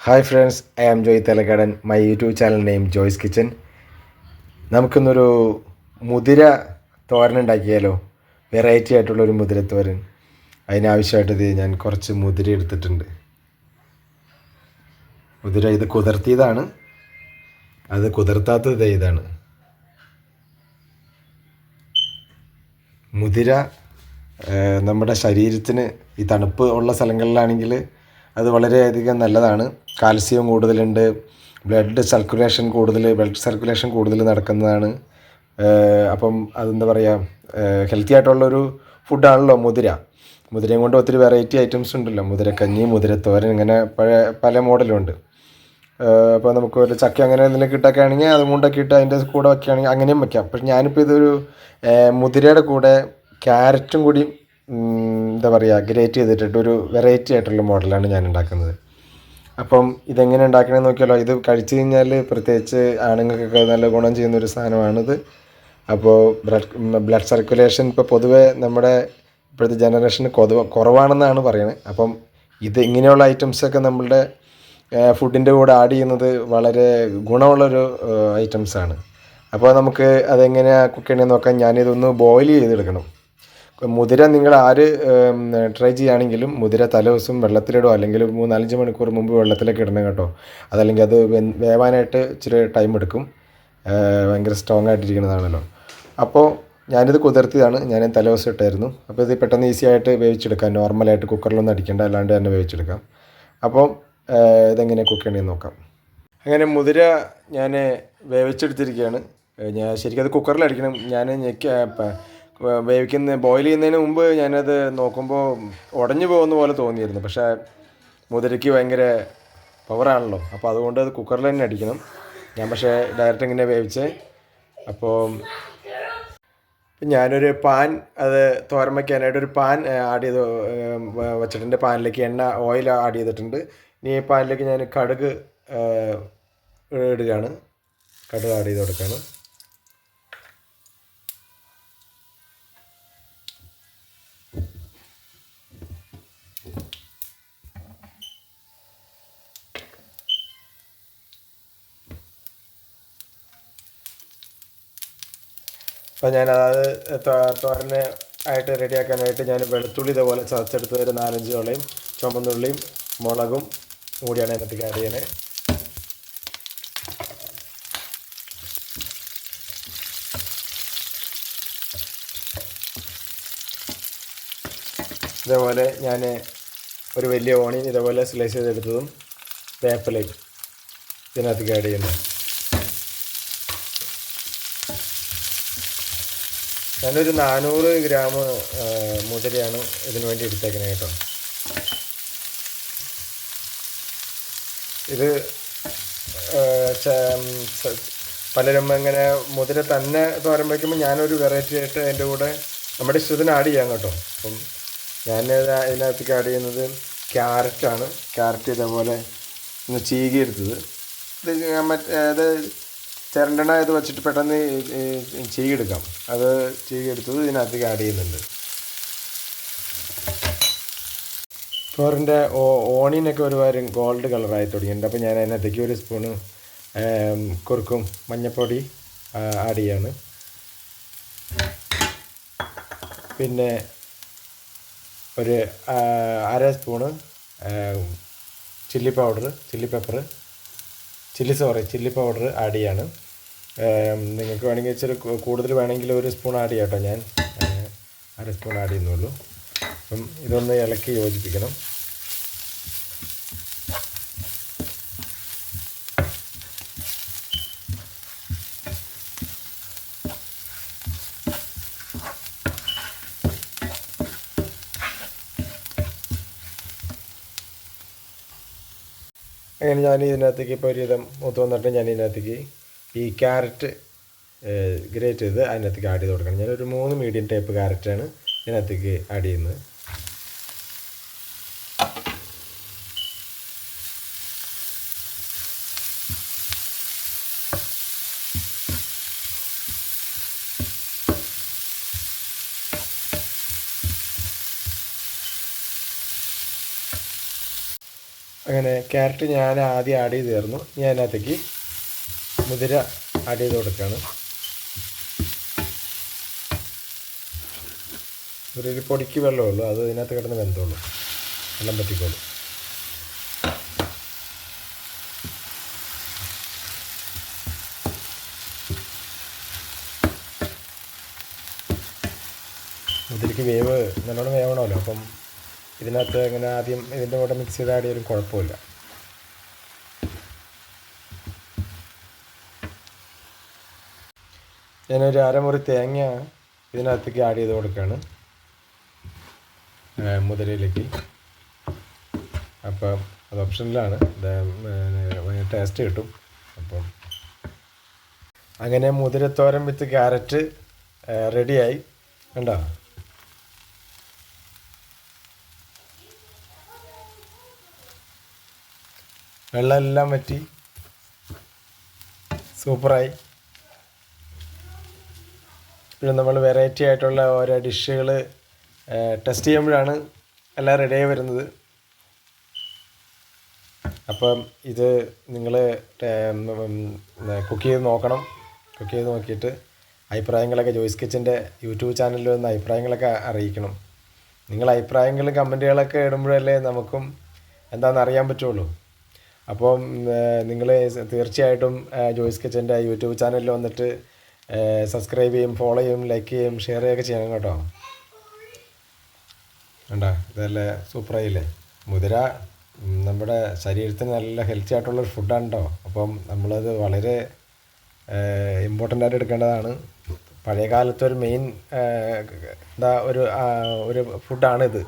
Hi friends, I am Joy Thalakkadan. My YouTube channel name Joy's kitchen. നമുക്കിന്നൊരു മുതിര തോരൻ ഉണ്ടാക്കിയാലോ? വെറൈറ്റി ആയിട്ടുള്ളൊരു മുതിര തോരൻ. അതിനാവശ്യമായിട്ടത് ഞാൻ കുറച്ച് മുതിര എടുത്തിട്ടുണ്ട്. മുതിര ഇത് കുതിർത്തിയതാണ്, അത് കുതിർത്താത്തത് ഇതാണ്. മുതിര നമ്മുടെ ശരീരത്തിന് ഈ തണുപ്പ് ഉള്ള സ്ഥലങ്ങളിലാണെങ്കിൽ അത് വളരെയധികം നല്ലതാണ്. കാൽസ്യം കൂടുതലുണ്ട്, ബ്ലഡ് സർക്കുലേഷൻ കൂടുതൽ നടക്കുന്നതാണ്. അപ്പം അതെന്താ പറയുക, ഹെൽത്തി ആയിട്ടുള്ളൊരു ഫുഡാണല്ലോ മുതിര. മുതിരയും കൊണ്ട് ഒത്തിരി വെറൈറ്റി ഐറ്റംസ് ഉണ്ടല്ലോ, മുതിരക്കഞ്ഞി, മുതിരത്തോരൻ, ഇങ്ങനെ പല മോഡലുണ്ട്. അപ്പോൾ നമുക്ക് ഒരു ചക്ക അങ്ങനെ എന്തെങ്കിലും കിട്ടൊക്കെ ആണെങ്കിൽ അതും കൊണ്ടൊക്കെ ഇട്ട് അതിൻ്റെ കൂടെ വയ്ക്കുകയാണെങ്കിൽ അങ്ങനെയും വയ്ക്കാം. പക്ഷെ ഞാനിപ്പോൾ ഇതൊരു മുതിരയുടെ കൂടെ ക്യാരറ്റും കൂടി എന്താ പറയുക ഗ്രേറ്റ് ചെയ്തിട്ടിട്ട് ഒരു വെറൈറ്റി ആയിട്ടുള്ള മോഡലാണ് ഞാൻ ഉണ്ടാക്കുന്നത്. അപ്പം ഇതെങ്ങനെ ഉണ്ടാക്കണമെന്ന് നോക്കിയാലോ. ഇത് കഴിച്ചു കഴിഞ്ഞാൽ പ്രത്യേകിച്ച് ആണുങ്ങൾക്കൊക്കെ നല്ല ഗുണം ചെയ്യുന്നൊരു സാധനമാണിത്. അപ്പോൾ ബ്ലഡ് സർക്കുലേഷൻ ഇപ്പോൾ പൊതുവേ നമ്മുടെ ഇപ്പോഴത്തെ ജനറേഷന് കുറവാണെന്നാണ് പറയുന്നത്. അപ്പം ഇത് ഇങ്ങനെയുള്ള ഐറ്റംസൊക്കെ നമ്മളുടെ ഫുഡിൻ്റെ കൂടെ ആഡ് ചെയ്യുന്നത് വളരെ ഗുണമുള്ളൊരു ഐറ്റംസാണ്. അപ്പോൾ നമുക്ക് അതെങ്ങനെയാണ് കുക്ക് ചെയ്യണമെന്ന് നോക്കാം. ഞാനിതൊന്ന് ബോയിൽ ചെയ്തെടുക്കണം. മുതിര നിങ്ങൾ ട്രൈ ചെയ്യുകയാണെങ്കിലും മുതിര തലേദിവസം വെള്ളത്തിലിടുക, അല്ലെങ്കിൽ 3-4 മണിക്കൂർ മുമ്പ് വെള്ളത്തിലേക്ക് ഇടണം കേട്ടോ. അതല്ലെങ്കിൽ അത് വേവാനായിട്ട് ഇച്ചിരി ടൈം എടുക്കും. ഭയങ്കര സ്ട്രോങ് ആയിട്ടിരിക്കുന്നതാണല്ലോ. അപ്പോൾ ഞാനിത് കുതിർത്തിയതാണ്, ഞാൻ തലേദിവസം ഇട്ടായിരുന്നു. അപ്പോൾ ഇത് പെട്ടെന്ന് ഈസി ആയിട്ട് വേവിച്ചെടുക്കാം. നോർമലായിട്ട് കുക്കറിലൊന്നും അടിക്കേണ്ട, അല്ലാണ്ട് തന്നെ വേവിച്ചെടുക്കാം. അപ്പോൾ ഇതെങ്ങനെ കുക്ക് ചെയ്യണമെന്ന് നോക്കാം. അങ്ങനെ മുതിര ഞാൻ വേവിച്ചെടുത്തിരിക്കുകയാണ്. ഞാൻ ശരിക്കും അത് കുക്കറിലടിക്കണം. ഞാൻ ബോയിൽ ചെയ്യുന്നതിന് മുമ്പ് ഞാനത് നോക്കുമ്പോൾ ഉടഞ്ഞു പോകുന്ന പോലെ തോന്നിയിരുന്നു. പക്ഷേ മുതിരയ്ക്ക് ഭയങ്കര പവറാണല്ലോ, അപ്പോൾ അതുകൊണ്ട് അത് കുക്കറിൽ തന്നെ അടിക്കണം. ഞാൻ പക്ഷേ ഡയറക്റ്റ് ഇങ്ങനെ വേവിച്ചേ. അപ്പോൾ ഞാനൊരു പാൻ, അത് തോരൻ വയ്ക്കാനായിട്ടൊരു പാൻ ആഡ് ചെയ്ത് വച്ചിട്ടുണ്ട്. പാനിലേക്ക് ഓയിൽ ആഡ് ചെയ്തിട്ടുണ്ട്. ഇനി ഈ പാനിലേക്ക് ഞാൻ കടുക് ഇടുകയാണ്. കടുക് ആഡ് ചെയ്ത് കൊടുക്കുകയാണ്. അപ്പോൾ ഞാനത് തോരന് ആയിട്ട് റെഡിയാക്കാനായിട്ട് ഞാൻ വെളുത്തുള്ളി ഇതേപോലെ ചതച്ചെടുത്ത് ഒരു 4-5 ഉള്ളിയും ചുമന്നുള്ളിയും മുളകും കൂടിയാണ് അതിനകത്തേക്ക് ആഡ് ചെയ്യണേ. ഇതേപോലെ ഞാൻ ഒരു വലിയ ഓണിയൻ ഇതേപോലെ സ്ലൈസ് ചെയ്തെടുത്തതും വേപ്പിലയും ഇതിനകത്തേക്ക് ആഡ് ചെയ്യുന്നു. ഞാനൊരു 400 ഗ്രാം മുതിരയാണ് ഇതിനു വേണ്ടി എടുത്തേക്കുന്നത് കേട്ടോ. ഇത് പലരും ഇങ്ങനെ മുതിര തന്നെ തോരൻ വയ്ക്കുമ്പോൾ ഞാനൊരു വെറൈറ്റി ആയിട്ട് അതിൻ്റെ കൂടെ നമ്മുടെ ഇഷ്ടത്തിന് ആഡ് ചെയ്യാം കേട്ടോ. അപ്പം ഞാൻ ഇതിനകത്തേക്ക് ആഡ് ചെയ്യുന്നത് ക്യാരറ്റാണ്. ക്യാരറ്റ് ഇതേപോലെ ഒന്ന് ചീകി എടുത്തത്. ഇത് ചിരണ്ടണ ഇത് വെച്ചിട്ട് പെട്ടെന്ന് ചീകിയെടുക്കാം. അത് ചീകിയെടുത്തത് ഇതിനകത്തേക്ക് ആഡ് ചെയ്യുന്നുണ്ട്. തോരൻ്റെ ഓണിയനൊക്കെ ഒരുപാട് ഗോൾഡ് കളറായി തുടങ്ങിയിട്ടുണ്ട്. അപ്പോൾ ഞാൻ അതിനകത്തേക്ക് ഒരു സ്പൂണ് കുറുക്കും മഞ്ഞൾപ്പൊടി ആഡ് ചെയ്യാണ്. പിന്നെ ഒരു 1/2 സ്പൂണ് ചില്ലി പൗഡർ ആഡ് ചെയ്യാണ്. നിങ്ങൾക്ക് വേണമെങ്കിൽ ഇച്ചിരി കൂടുതൽ വേണമെങ്കിൽ ഒരു സ്പൂൺ ആഡ് ചെയ്യാം കേട്ടോ. ഞാൻ 1/2 സ്പൂൺ ആഡ് ചെയ്യുന്നുള്ളൂ. അപ്പം ഇതൊന്ന് ഇളക്കി യോജിപ്പിക്കണം. അങ്ങനെ ഞാൻ ഇതിനകത്തേക്ക് ഇപ്പോൾ ഒരുവിധം മൂത്ത് വന്നിട്ട് ഞാൻ ഇതിനകത്തേക്ക് ഈ ക്യാരറ്റ് ഗ്രേറ്റ് ചെയ്ത് അതിനകത്തേക്ക് ആഡ് ചെയ്ത് കൊടുക്കണം. ഞാനൊരു 3 മീഡിയം ടൈപ്പ് ക്യാരറ്റാണ് ഇതിനകത്തേക്ക് ആഡ് ചെയ്യുന്നത്. അങ്ങനെ ക്യാരറ്റ് ഞാൻ ആദ്യം ആഡ് ചെയ്ത് തരുന്നു. ഞാൻ അതിനകത്തേക്ക് മുതിര ആഡ് ചെയ്ത് കൊടുക്കുകയാണ്. ഒരു പൊടിക്ക് വെള്ളമുള്ളൂ, അത് ഇതിനകത്ത് കിടന്ന് വെന്തോളൂ, വെള്ളം പറ്റിക്കോളൂ. മുതിരയ്ക്ക് വേവ് നല്ലോണം വേവണമല്ലോ, അപ്പം ഇതിനകത്ത് ഇങ്ങനെ ആദ്യം ഇതിൻ്റെ കൂടെ മിക്സ് ചെയ്ത് ആഡ് ചെയ്താലും കുഴപ്പമില്ല. ഞാനൊരു അരമുറി തേങ്ങ ഇതിനകത്തേക്ക് ആഡ് ചെയ്ത് കൊടുക്കുകയാണ് മുതിരയിലേക്ക്. അപ്പം അത് ഓപ്ഷനിലാണ്, ടേസ്റ്റ് കിട്ടും. അപ്പം അങ്ങനെ മുതിരത്തോരൻ വിത്ത് ക്യാരറ്റ് റെഡിയായി. കണ്ടോ? വെള്ളമെല്ലാം വറ്റി സൂപ്പറായി. പിന്നെ നമ്മൾ വെറൈറ്റി ആയിട്ടുള്ള ഓരോ ഡിഷുകൾ ടെസ്റ്റ് ചെയ്യുമ്പോഴാണ് എല്ലാം റെഡിയായി വരുന്നത്. അപ്പം ഇത് നിങ്ങൾ കുക്ക് ചെയ്ത് നോക്കണം. കുക്ക് ചെയ്ത് നോക്കിയിട്ട് അഭിപ്രായങ്ങളൊക്കെ ജോയ്സ് കിച്ചൻ്റെ യൂട്യൂബ് ചാനലിൽ വന്ന് അഭിപ്രായങ്ങളൊക്കെ അറിയിക്കണം. നിങ്ങൾ അഭിപ്രായങ്ങളും കമൻറ്റുകളൊക്കെ ഇടുമ്പോഴല്ലേ നമുക്കും എന്താണെന്ന് അറിയാൻ പറ്റുള്ളൂ. അപ്പം നിങ്ങൾ തീർച്ചയായിട്ടും ജോയ്സ് കിച്ചൻ്റെ യൂട്യൂബ് ചാനലിൽ വന്നിട്ട് സബ്സ്ക്രൈബ് ചെയ്യും, ഫോളോ ചെയ്യും, ലൈക്ക് ചെയ്യും, ഷെയർ ചെയ്യുകയൊക്കെ ചെയ്യണം കേട്ടോ. വേണ്ട, ഇതല്ലേ സൂപ്പറായില്ലേ? മുതിര നമ്മുടെ ശരീരത്തിന് നല്ല ഹെൽത്തി ആയിട്ടുള്ളൊരു ഫുഡാണ് കേട്ടോ. അപ്പം നമ്മളത് വളരെ ഇമ്പോർട്ടൻ്റ് ആയിട്ട് എടുക്കേണ്ടതാണ്. പഴയ കാലത്തൊരു മെയിൻ ഒരു ഫുഡാണിത്.